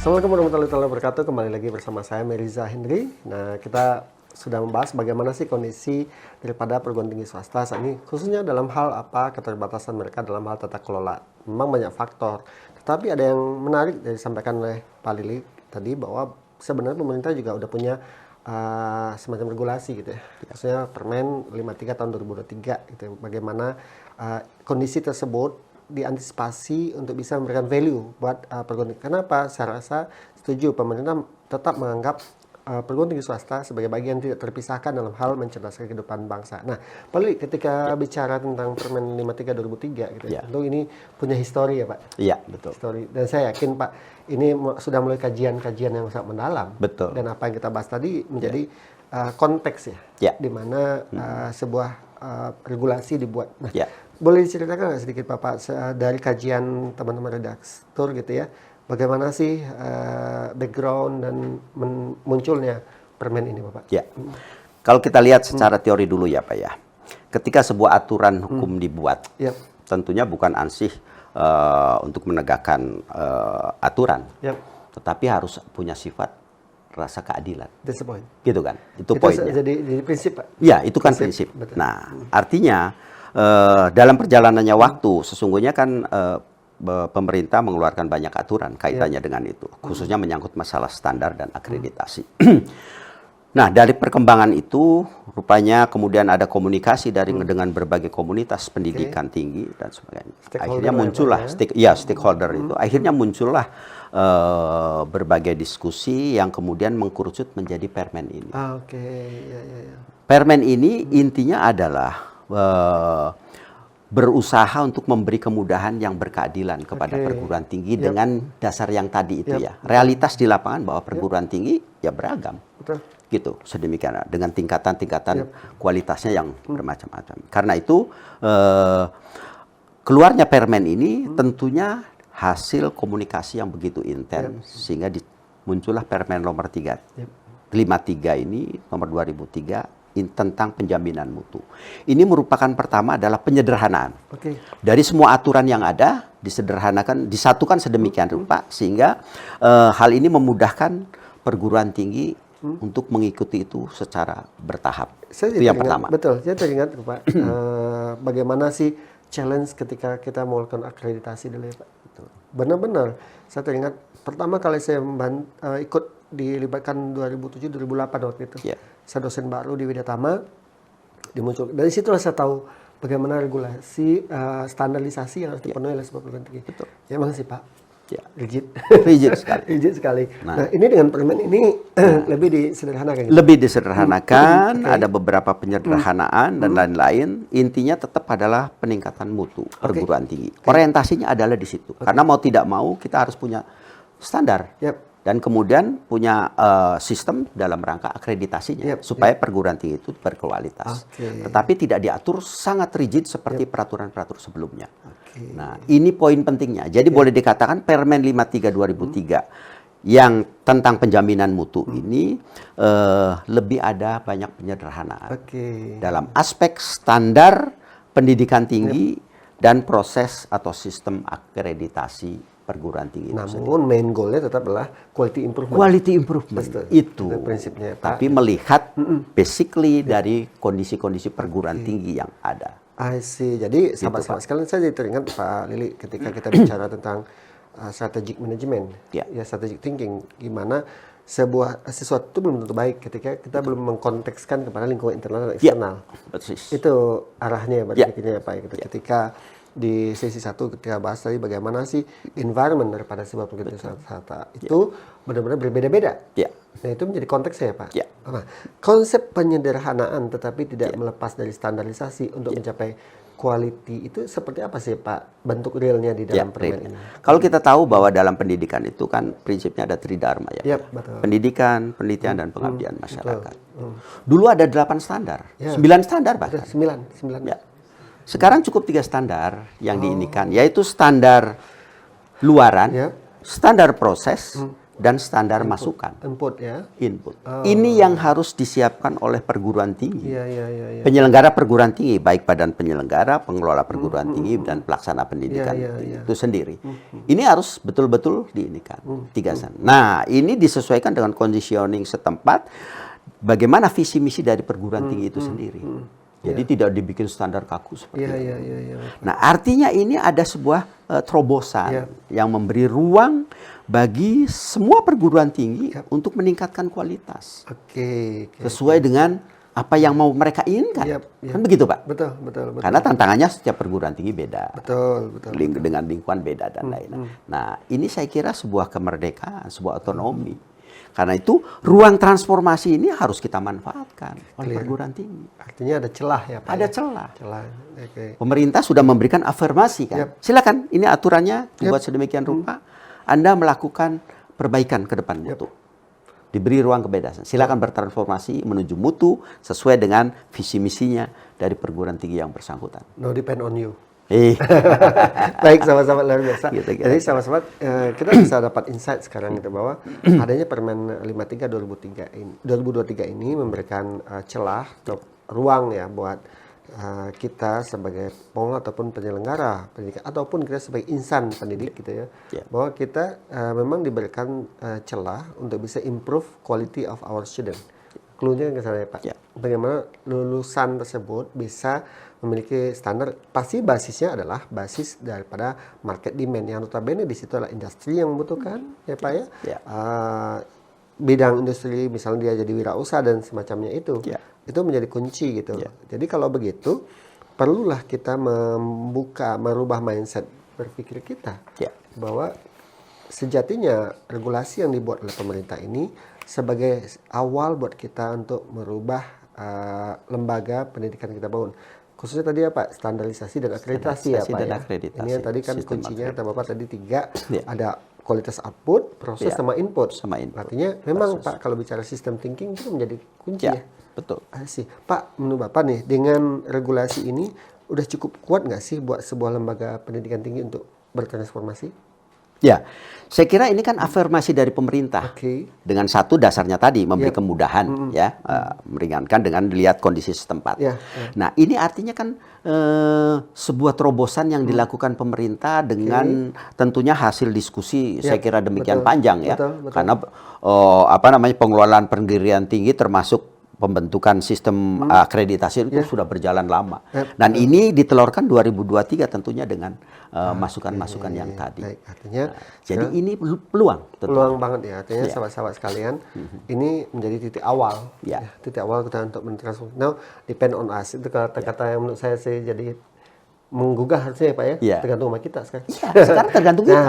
Assalamualaikum warahmatullahi wabarakatuh. Kembali lagi bersama saya Meriza Henry. Nah, kita sudah membahas bagaimana sih kondisi daripada perguruan tinggi swasta saat ini, khususnya dalam hal apa keterbatasan mereka dalam hal tata kelola. Memang banyak faktor, tetapi ada yang menarik dari disampaikan oleh Pak Lili tadi bahwa sebenarnya pemerintah juga udah punya semacam regulasi gitu ya. Maksudnya Permen 53 tahun 2023 gitu. Bagaimana kondisi tersebut diantisipasi untuk bisa memberikan value buat perguruan tinggi. Kenapa? Saya rasa setuju pemerintah tetap menganggap perguruan tinggi swasta sebagai bagian tidak terpisahkan dalam hal mencerdaskan kehidupan bangsa. Nah, Pak, ketika bicara tentang Permen 53 2003 gitu ya, tentu ini punya histori ya, Pak. Iya, betul. Histori. Dan saya yakin Pak, ini sudah mulai kajian-kajian yang sangat mendalam. Betul. Dan apa yang kita bahas tadi menjadi konteks ya, di mana sebuah regulasi dibuat. Nah, boleh diceritakan nggak sedikit Bapak dari kajian teman-teman redaktur gitu ya, bagaimana sih background dan munculnya permen ini Bapak? Ya, kalau kita lihat secara teori dulu ya Pak ya, ketika sebuah aturan hukum dibuat, tentunya bukan ansih untuk menegakkan aturan, tetapi harus punya sifat rasa keadilan. That's the point. Gitu kan, itu poinnya. Jadi prinsip Pak? Ya, itu kan prinsip. Betul. Nah, artinya dalam perjalanannya waktu, sesungguhnya kan pemerintah mengeluarkan banyak aturan kaitannya dengan itu, khususnya menyangkut masalah standar dan akreditasi. Nah, dari perkembangan itu, rupanya kemudian ada komunikasi dengan berbagai komunitas pendidikan tinggi dan sebagainya. Akhirnya muncullah, stakeholder itu, akhirnya muncullah berbagai diskusi yang kemudian mengkerucut menjadi permen ini. Permen ini intinya adalah berusaha untuk memberi kemudahan yang berkeadilan kepada perguruan tinggi dengan dasar yang tadi itu ya. Realitas di lapangan bahwa perguruan tinggi ya beragam. Gitu, sedemikian dengan tingkatan-tingkatan kualitasnya yang bermacam-macam. Karena itu keluarnya permen ini tentunya hasil komunikasi yang begitu intens sehingga muncullah Permen nomor 53 ini nomor 2003 tentang penjaminan mutu. Ini merupakan pertama adalah penyederhanaan. Dari semua aturan yang ada disederhanakan, disatukan sedemikian rupa sehingga hal ini memudahkan perguruan tinggi untuk mengikuti itu secara bertahap. Itu yang pertama. Betul, saya teringat Pak, bagaimana sih challenge ketika kita melakukan akreditasi dulu ya Pak. Benar-benar, saya teringat pertama kali saya ikut dilibatkan 2007-2008 waktu itu. Saya dosen baru di Widyatama, dimuncul. Dari situlah saya tahu bagaimana regulasi standarisasi yang harus dipenuhi oleh sebuah perguruan tinggi. Ya memang sih Pak. Rigid sekali. Rigid sekali. Nah, ini dengan permen ini lebih disederhanakan. Gitu? Lebih disederhanakan, ada beberapa penyederhanaan dan lain-lain. Intinya tetap adalah peningkatan mutu perguruan tinggi. Orientasinya adalah di situ. Karena mau tidak mau kita harus punya standar. Dan kemudian punya sistem dalam rangka akreditasinya supaya perguruan tinggi itu berkualitas. Tetapi tidak diatur sangat rigid seperti peraturan-peraturan sebelumnya. Nah, ini poin pentingnya. Jadi boleh dikatakan Permen 53 2003 yang tentang penjaminan mutu ini lebih ada banyak penyederhanaan dalam aspek standar pendidikan tinggi dan proses atau sistem akreditasi perguruan tinggi. Namun main goalnya tetap adalah quality improvement. Quality improvement itu prinsipnya. Tapi melihat basically dari kondisi-kondisi perguruan tinggi yang ada. I see. Jadi sahabat-sahabat sekalian, saya jadi teringat Pak Lili ketika kita bicara tentang strategic management, strategic thinking, gimana sesuatu itu belum tentu baik ketika kita belum mengkontekskan kepada lingkungan internal dan eksternal. Itu arahnya berpikirnya Pak. Ketika di sesi 1 ketika bahas tadi bagaimana sih environment daripada sebuah perguruan tinggi swasta itu benar-benar berbeda-beda. Nah, itu menjadi konteksnya ya Pak. Nah, konsep penyederhanaan tetapi tidak melepas dari standarisasi untuk mencapai quality itu seperti apa sih Pak bentuk realnya di dalam permen ini? Kalau kita tahu bahwa dalam pendidikan itu kan prinsipnya ada tridharma ya. Pendidikan, penelitian dan pengabdian masyarakat. Dulu ada 8 standar, 9 standar bahkan. 9. Sekarang cukup 3 standar yang diinikan, yaitu standar luaran, standar proses, dan standar masukan. Input ya. Input. Ini yang harus disiapkan oleh perguruan tinggi. Iya. Penyelenggara perguruan tinggi, baik badan penyelenggara, pengelola perguruan tinggi, dan pelaksana pendidikan itu sendiri. Ini harus betul-betul diinikan. Tiga sana. Nah, ini disesuaikan dengan conditioning setempat, bagaimana visi misi dari perguruan tinggi itu sendiri. Jadi tidak dibikin standar kaku seperti itu. Nah, artinya ini ada sebuah terobosan yang memberi ruang bagi semua perguruan tinggi untuk meningkatkan kualitas. Sesuai dengan apa yang mau mereka inginkan. Kan begitu, Pak? Betul. Karena tantangannya setiap perguruan tinggi beda. Betul. Dengan lingkungan beda dan lain-lain. Nah, ini saya kira sebuah kemerdekaan, sebuah otonomi. Karena itu ruang transformasi ini harus kita manfaatkan oleh perguruan tinggi. Artinya ada celah ya, Pak? Ada celah. Pemerintah sudah memberikan afirmasi kan. Silakan, ini aturannya dibuat sedemikian rupa. Anda melakukan perbaikan ke depan mutu. Diberi ruang kebebasan. Silakan bertransformasi menuju mutu sesuai dengan visi misinya dari perguruan tinggi yang bersangkutan. No depend on you. Baik, sahabat-sahabat luar biasa. Jadi sahabat-sahabat, kita bisa dapat insight sekarang gitu bahwa adanya Permen 53 2023 ini memberikan celah atau ruang ya buat kita sebagai pengelola ataupun penyelenggara pendidikan ataupun kita sebagai insan pendidik gitu ya, bahwa kita memang diberikan celah untuk bisa improve quality of our student. Clue-nya ke sana ya, Pak. Bagaimana lulusan tersebut bisa memiliki standar, pasti basisnya adalah basis daripada market demand yang notabene di situ adalah industri yang membutuhkan ya Pak ya. Bidang industri misalnya dia jadi wirausaha dan semacamnya itu menjadi kunci gitu. Jadi kalau begitu perlulah kita merubah mindset berpikir kita bahwa sejatinya regulasi yang dibuat oleh pemerintah ini sebagai awal buat kita untuk merubah lembaga pendidikan kita bangun. Khususnya tadi ya Pak, standarisasi dan akreditasi ya Pak ya. Ini yang tadi kan kuncinya kata Bapak tadi 3, ada kualitas output, proses sama input. Artinya memang Pak kalau bicara sistem thinking itu menjadi kunci ya. Betul. Pak, menurut Bapak nih dengan regulasi ini udah cukup kuat nggak sih buat sebuah lembaga pendidikan tinggi untuk bertransformasi? Ya, saya kira ini kan afirmasi dari pemerintah. Dengan satu dasarnya tadi memberi kemudahan, meringankan dengan dilihat kondisi setempat. Nah, ini artinya kan sebuah terobosan yang dilakukan pemerintah dengan tentunya hasil diskusi. Saya kira demikian panjang ya, karena pengelolaan perguruan tinggi termasuk pembentukan sistem akreditasi itu sudah berjalan lama. Dan ini ditelurkan 2023 tentunya dengan masukan-masukan yang tadi. Artinya jadi ini peluang. Peluang banget ya. Artinya sahabat-sahabat sekalian, ini menjadi titik awal. Titik awal kita untuk mentransformasi. Now, depend on us. Itu kata-kata yang menurut saya sih jadi menggugah harusnya ya Pak ya, tergantung sama kita sekarang. Sekarang tergantung kita.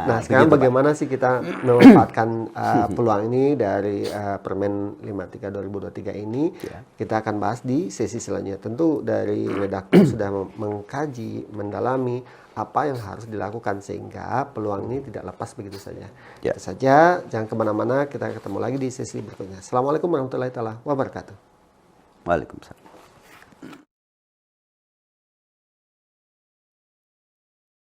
Nah, sekarang bagaimana sih kita memanfaatkan peluang ini dari Permen 53 2023 ini? Kita akan bahas di sesi selanjutnya. Tentu dari Redaktur sudah mengkaji, mendalami apa yang harus dilakukan sehingga peluang ini tidak lepas begitu saja. Itu saja, jangan kemana-mana, kita ketemu lagi di sesi berikutnya. Assalamualaikum warahmatullahi wabarakatuh. Waalaikumsalam.